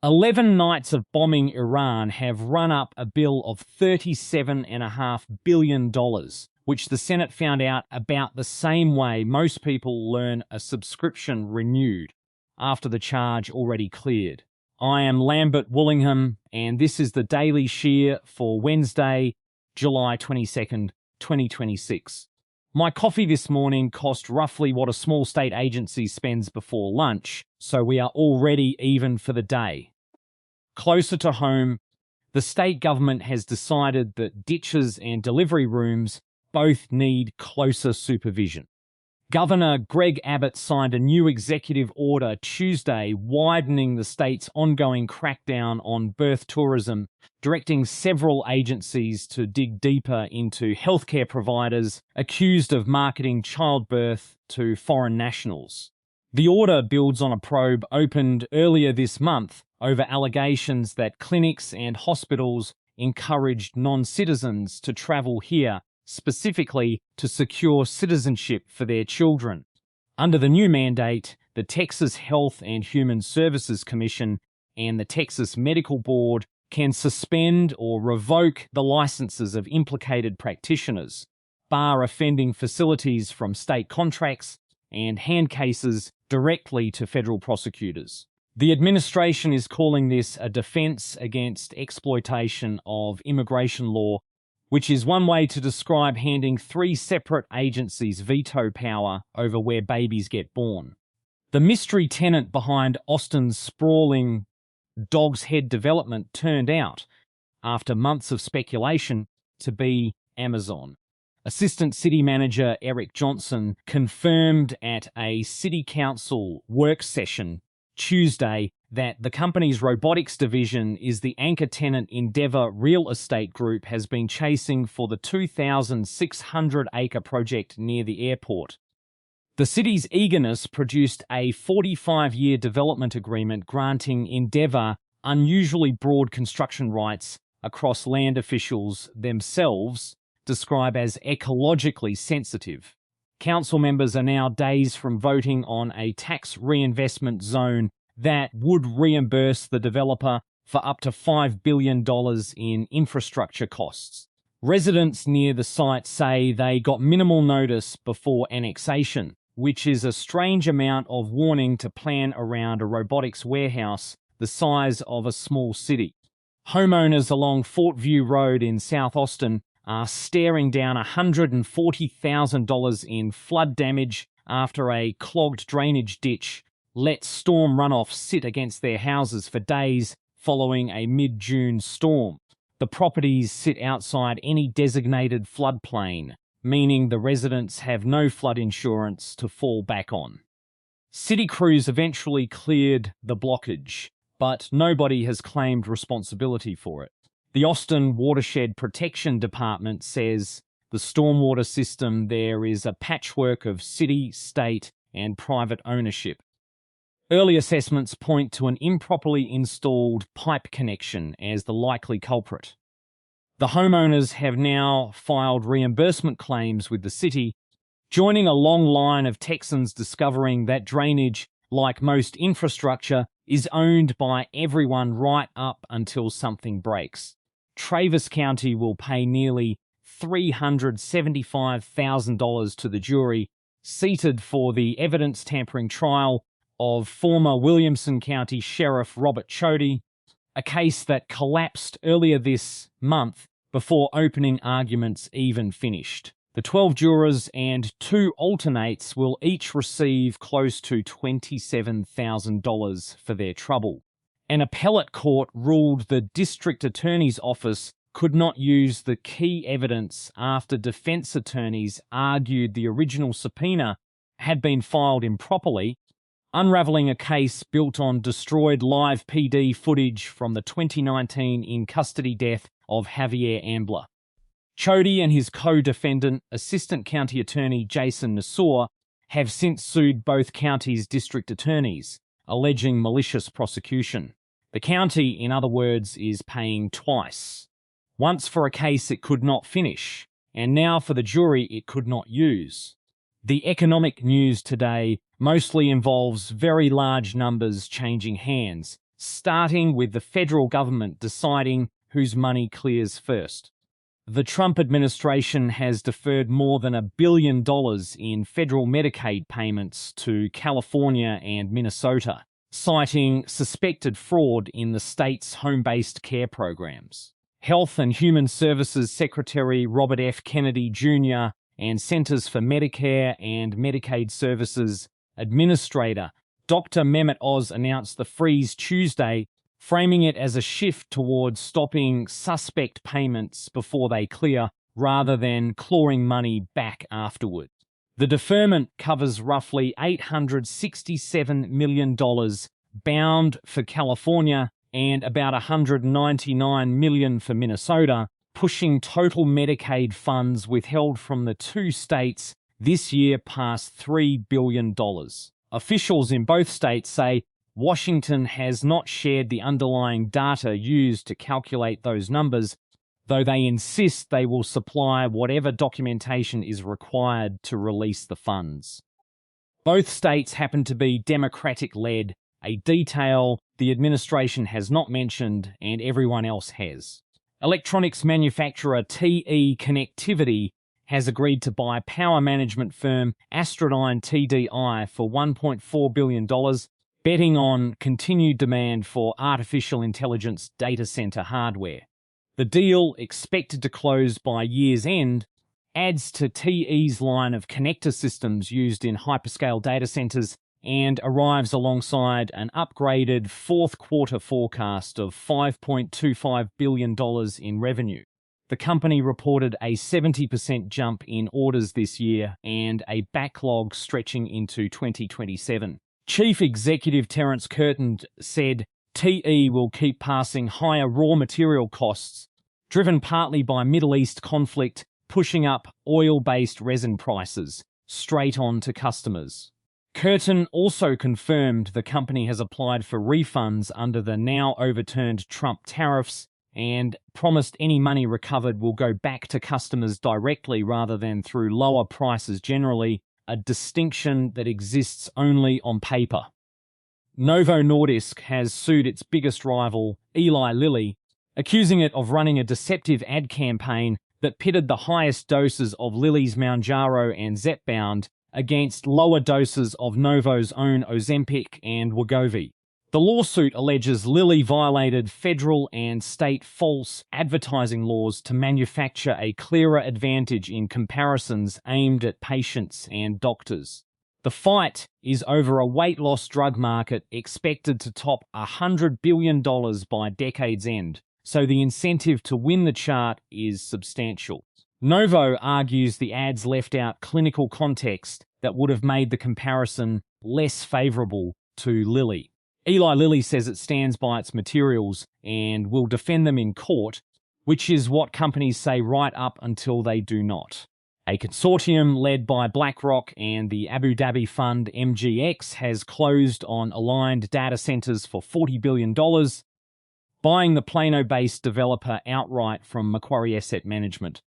11 nights of bombing Iran have run up a bill of $37.5 billion, which the Senate found out about the same way most people learn a subscription renewed after the charge already cleared. I am Lambert Woollingham, and this is the Daily Shear for Wednesday, July 22nd, 2026. My coffee this morning cost roughly what a small state agency spends before lunch, so we are already even for the day. Closer to home, the state government has decided that ditches and delivery rooms both need closer supervision. Governor Greg Abbott signed a new executive order Tuesday widening the state's ongoing crackdown on birth tourism, directing several agencies to dig deeper into healthcare providers accused of marketing childbirth to foreign nationals. The order builds on a probe opened earlier this month over allegations that clinics and hospitals encouraged non-citizens to travel here specifically to secure citizenship for their children. Under the new mandate, the Texas Health and Human Services Commission and the Texas Medical Board can suspend or revoke the licenses of implicated practitioners, bar offending facilities from state contracts, and hand cases directly to federal prosecutors. The administration is calling this a defense against exploitation of immigration law, which is one way to describe handing three separate agencies veto power over where babies get born. The mystery tenant behind Austin's sprawling Dog's Head development turned out, after months of speculation, to be Amazon. Assistant City Manager Eric Johnson confirmed at a City Council work session Tuesday that the company's robotics division is the anchor tenant Endeavour Real Estate Group has been chasing for the 2,600-acre project near the airport. The city's eagerness produced a 45-year development agreement granting Endeavour unusually broad construction rights across land officials themselves describe as ecologically sensitive. Council members are now days from voting on a tax reinvestment zone that would reimburse the developer for up to $5 billion in infrastructure costs. Residents near the site say they got minimal notice before annexation, which is a strange amount of warning to plan around a robotics warehouse the size of a small city. Homeowners along Fort View Road in South Austin are staring down $140,000 in flood damage after a clogged drainage ditch let storm runoff sit against their houses for days following a mid-June storm. The properties sit outside any designated floodplain, meaning the residents have no flood insurance to fall back on. City crews eventually cleared the blockage, but nobody has claimed responsibility for it. The Austin Watershed Protection Department says the stormwater system there is a patchwork of city, state, and private ownership. Early assessments point to an improperly installed pipe connection as the likely culprit. The homeowners have now filed reimbursement claims with the city, joining a long line of Texans discovering that drainage, like most infrastructure, is owned by everyone right up until something breaks. Travis County will pay nearly $375,000 to the jury seated for the evidence tampering trial of former Williamson County Sheriff Robert Chody, a case that collapsed earlier this month before opening arguments even finished. The 12 jurors and 2 alternates will each receive close to $27,000 for their trouble. An appellate court ruled the district attorney's office could not use the key evidence after defense attorneys argued the original subpoena had been filed improperly, unraveling a case built on destroyed live PD footage from the 2019 in-custody death of Javier Ambler. Chody and his co-defendant, Assistant County Attorney Jason Nassour, have since sued both counties' district attorneys, alleging malicious prosecution. The county, in other words, is paying twice. Once for a case it could not finish, and now for the jury it could not use. The economic news today mostly involves very large numbers changing hands, starting with the federal government deciding whose money clears first. The Trump administration has deferred more than $1 billion in federal Medicaid payments to California and Minnesota, citing suspected fraud in the state's home-based care programs. Health and Human Services Secretary Robert F. Kennedy Jr. and Centers for Medicare and Medicaid Services Administrator Dr. Mehmet Oz announced the freeze Tuesday, framing it as a shift towards stopping suspect payments before they clear, rather than clawing money back afterward. The deferment covers roughly $867 million bound for California and about $199 million for Minnesota, pushing total Medicaid funds withheld from the two states this year past $3 billion. Officials in both states say Washington has not shared the underlying data used to calculate those numbers, though they insist they will supply whatever documentation is required to release the funds. Both states happen to be Democratic-led, a detail the administration has not mentioned and everyone else has. Electronics manufacturer TE Connectivity has agreed to buy power management firm Astrodyne TDI for $1.4 billion, betting on continued demand for artificial intelligence data center hardware. The deal, expected to close by year's end, adds to TE's line of connector systems used in hyperscale data centers and arrives alongside an upgraded fourth quarter forecast of $5.25 billion in revenue. The company reported a 70% jump in orders this year and a backlog stretching into 2027. Chief Executive Terence Curtin said TE will keep passing higher raw material costs, driven partly by Middle East conflict, pushing up oil-based resin prices straight on to customers. Curtin also confirmed the company has applied for refunds under the now overturned Trump tariffs and promised any money recovered will go back to customers directly rather than through lower prices generally, a distinction that exists only on paper. Novo Nordisk has sued its biggest rival, Eli Lilly, accusing it of running a deceptive ad campaign that pitted the highest doses of Lilly's Mounjaro and Zepbound against lower doses of Novo's own Ozempic and Wegovy. The lawsuit alleges Lilly violated federal and state false advertising laws to manufacture a clearer advantage in comparisons aimed at patients and doctors. The fight is over a weight loss drug market expected to top $100 billion by decade's end, so the incentive to win the chart is substantial. Novo argues the ads left out clinical context that would have made the comparison less favorable to Lilly. Eli Lilly says it stands by its materials and will defend them in court, which is what companies say right up until they do not. A consortium led by BlackRock and the Abu Dhabi fund MGX has closed on aligned data centers for $40 billion, buying the Plano-based developer outright from Macquarie Asset Management.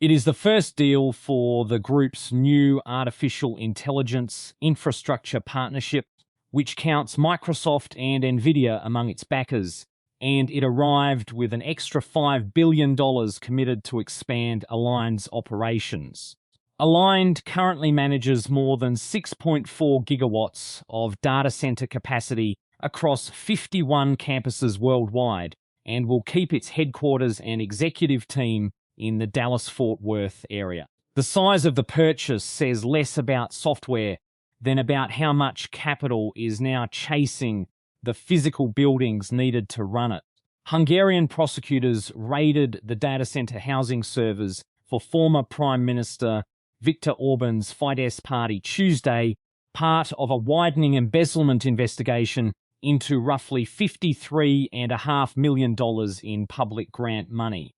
It is the first deal for the group's new artificial intelligence infrastructure partnership, which counts Microsoft and Nvidia among its backers, and it arrived with an extra $5 billion committed to expand Aligned's operations. Aligned currently manages more than 6.4 gigawatts of data center capacity across 51 campuses worldwide and will keep its headquarters and executive team in the Dallas-Fort Worth area. The size of the purchase says less about software than about how much capital is now chasing the physical buildings needed to run it. Hungarian prosecutors raided the data center housing servers for former Prime Minister Viktor Orban's Fidesz party Tuesday, part of a widening embezzlement investigation into roughly $53.5 million in public grant money.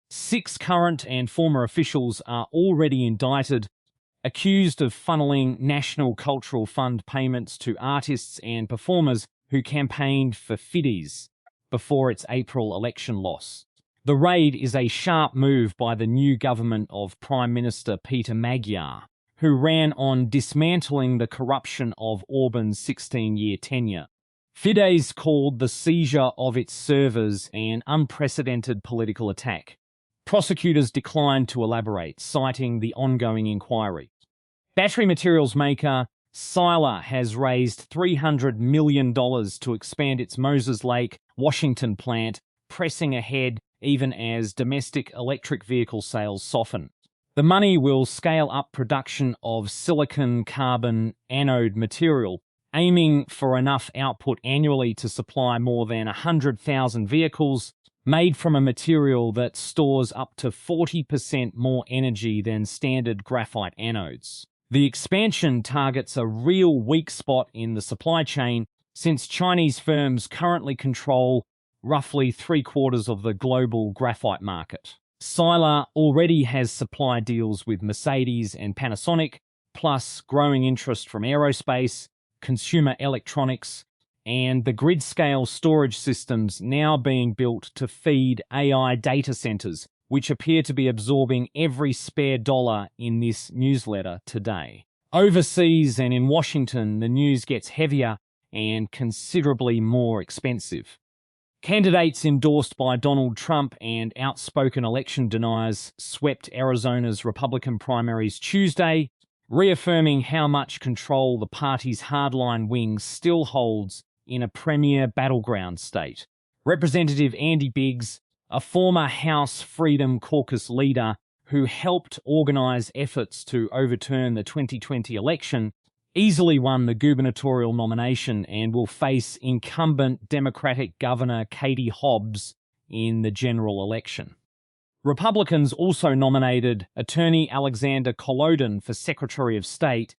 6 current and former officials are already indicted, accused of funneling National Cultural Fund payments to artists and performers who campaigned for Fidesz before its April election loss. The raid is a sharp move by the new government of Prime Minister Peter Magyar, who ran on dismantling the corruption of Orban's 16-year tenure. Fides called the seizure of its servers an unprecedented political attack. Prosecutors declined to elaborate, citing the ongoing inquiry. Battery materials maker Sila has raised $300 million to expand its Moses Lake, Washington plant, pressing ahead even as domestic electric vehicle sales soften. The money will scale up production of silicon-carbon anode material, aiming for enough output annually to supply more than 100,000 vehicles, made from a material that stores up to 40% more energy than standard graphite anodes. The expansion targets a real weak spot in the supply chain, since Chinese firms currently control roughly 3/4 of the global graphite market. Sila already has supply deals with Mercedes and Panasonic, plus growing interest from aerospace, consumer electronics, and the grid-scale storage systems now being built to feed AI data centers, which appear to be absorbing every spare dollar in this newsletter today. Overseas and in Washington, the news gets heavier and considerably more expensive. Candidates endorsed by Donald Trump and outspoken election deniers swept Arizona's Republican primaries Tuesday, reaffirming how much control the party's hardline wing still holds in a premier battleground state. Representative Andy Biggs, a former House Freedom Caucus leader who helped organize efforts to overturn the 2020 election, easily won the gubernatorial nomination and will face incumbent Democratic Governor Katie Hobbs in the general election. Republicans also nominated attorney Alexander Kolodin for Secretary of State,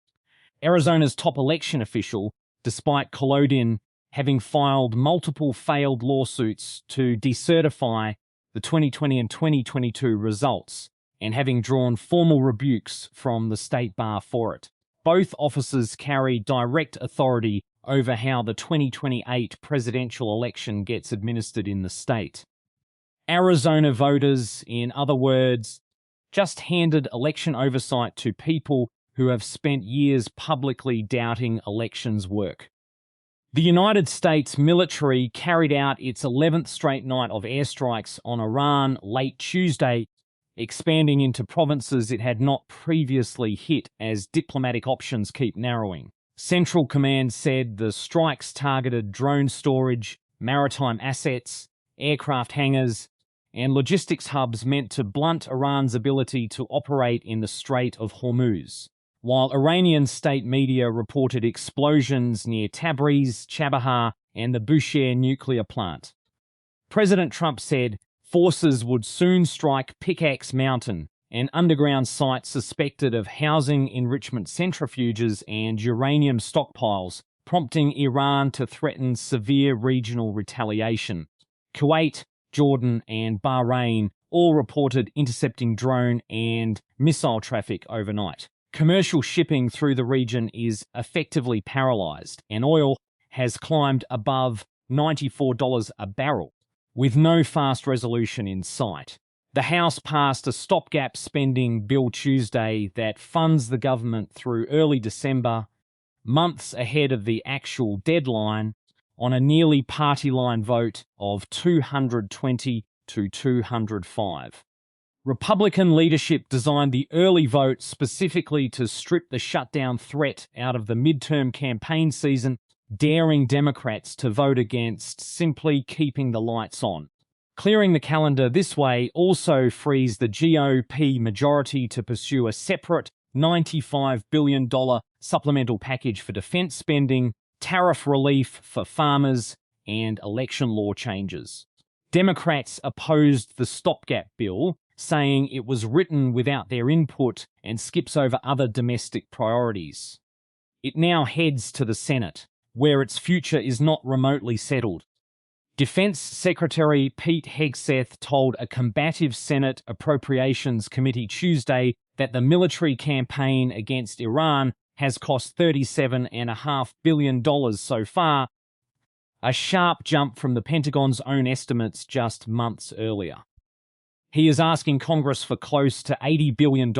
Arizona's top election official, despite Kolodin having filed multiple failed lawsuits to decertify the 2020 and 2022 results, and having drawn formal rebukes from the state bar for it. Both officers carry direct authority over how the 2028 presidential election gets administered in the state. Arizona voters, in other words, just handed election oversight to people who have spent years publicly doubting elections work. The United States military carried out its 11th straight night of airstrikes on Iran late Tuesday, expanding into provinces it had not previously hit as diplomatic options keep narrowing. Central Command said the strikes targeted drone storage, maritime assets, aircraft hangars, and logistics hubs meant to blunt Iran's ability to operate in the Strait of Hormuz, while Iranian state media reported explosions near Tabriz, Chabahar, and the Bushehr nuclear plant. President Trump said forces would soon strike Pickaxe Mountain, an underground site suspected of housing enrichment centrifuges and uranium stockpiles, prompting Iran to threaten severe regional retaliation. Kuwait, Jordan, and Bahrain all reported intercepting drone and missile traffic overnight. Commercial shipping through the region is effectively paralyzed, and oil has climbed above $94 a barrel, with no fast resolution in sight. The House passed a stopgap spending bill Tuesday that funds the government through early December, months ahead of the actual deadline, on a nearly party line vote of 220 to 205. Republican leadership designed the early vote specifically to strip the shutdown threat out of the midterm campaign season, daring Democrats to vote against simply keeping the lights on. Clearing the calendar this way also frees the GOP majority to pursue a separate $95 billion supplemental package for defense spending, tariff relief for farmers, and election law changes. Democrats opposed the stopgap bill, saying it was written without their input and skips over other domestic priorities. It now heads to the Senate, where its future is not remotely settled. Defense Secretary Pete Hegseth told a combative Senate Appropriations Committee Tuesday that the military campaign against Iran has cost $37.5 billion so far, a sharp jump from the Pentagon's own estimates just months earlier. He is asking Congress for close to $80 billion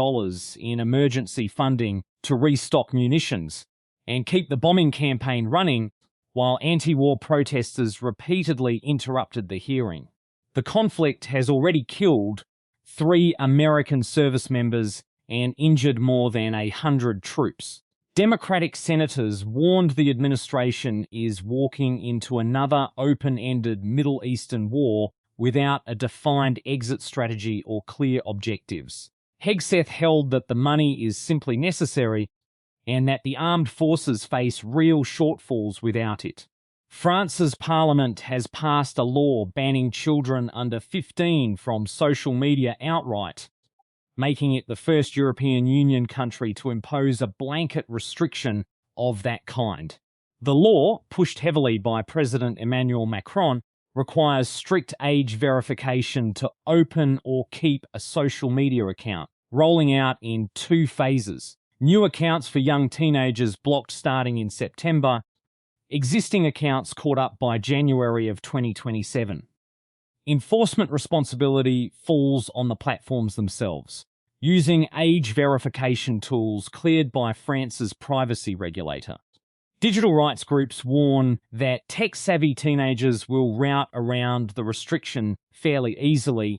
in emergency funding to restock munitions and keep the bombing campaign running, while anti-war protesters repeatedly interrupted the hearing. The conflict has already killed 3 American service members and injured more than 100 troops. Democratic senators warned the administration is walking into another open-ended Middle Eastern war without a defined exit strategy or clear objectives. Hegseth held that the money is simply necessary and that the armed forces face real shortfalls without it. France's parliament has passed a law banning children under 15 from social media outright, making it the first European Union country to impose a blanket restriction of that kind. The law, pushed heavily by President Emmanuel Macron, requires strict age verification to open or keep a social media account, rolling out in 2 phases. New accounts for young teenagers blocked starting in September, existing accounts caught up by January of 2027. Enforcement responsibility falls on the platforms themselves, using age verification tools cleared by France's privacy regulator. Digital rights groups warn that tech-savvy teenagers will route around the restriction fairly easily,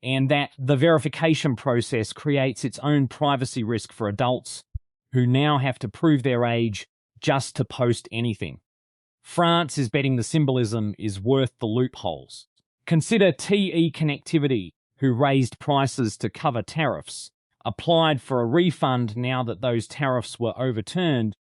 and that the verification process creates its own privacy risk for adults who now have to prove their age just to post anything. France is betting the symbolism is worth the loopholes. Consider TE Connectivity, who raised prices to cover tariffs, applied for a refund now that those tariffs were overturned,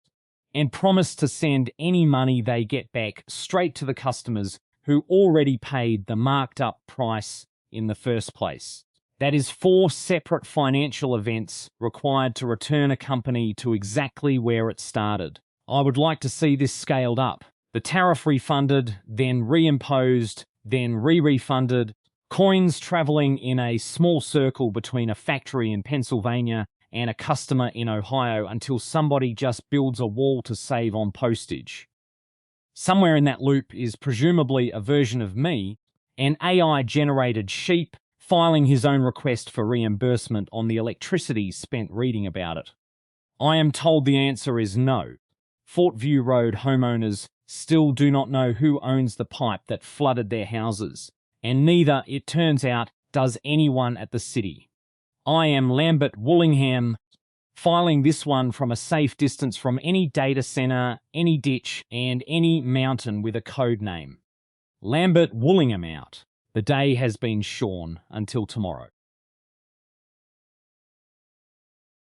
and promised to send any money they get back straight to the customers who already paid the marked up price in the first place. That is 4 separate financial events required to return a company to exactly where it started. I would like to see this scaled up. The tariff refunded, then reimposed, then re-refunded, coins traveling in a small circle between a factory in Pennsylvania and a customer in Ohio until somebody just builds a wall to save on postage. Somewhere in that loop is presumably a version of me, an AI-generated sheep, filing his own request for reimbursement on the electricity spent reading about it. I am told the answer is no. Fort View Road homeowners still do not know who owns the pipe that flooded their houses, and neither, it turns out, does anyone at the city. I am Lambert Woollingham, filing this one from a safe distance from any data center, any ditch, and any mountain with a code name. Lambert Woollingham out. The day has been shorn until tomorrow.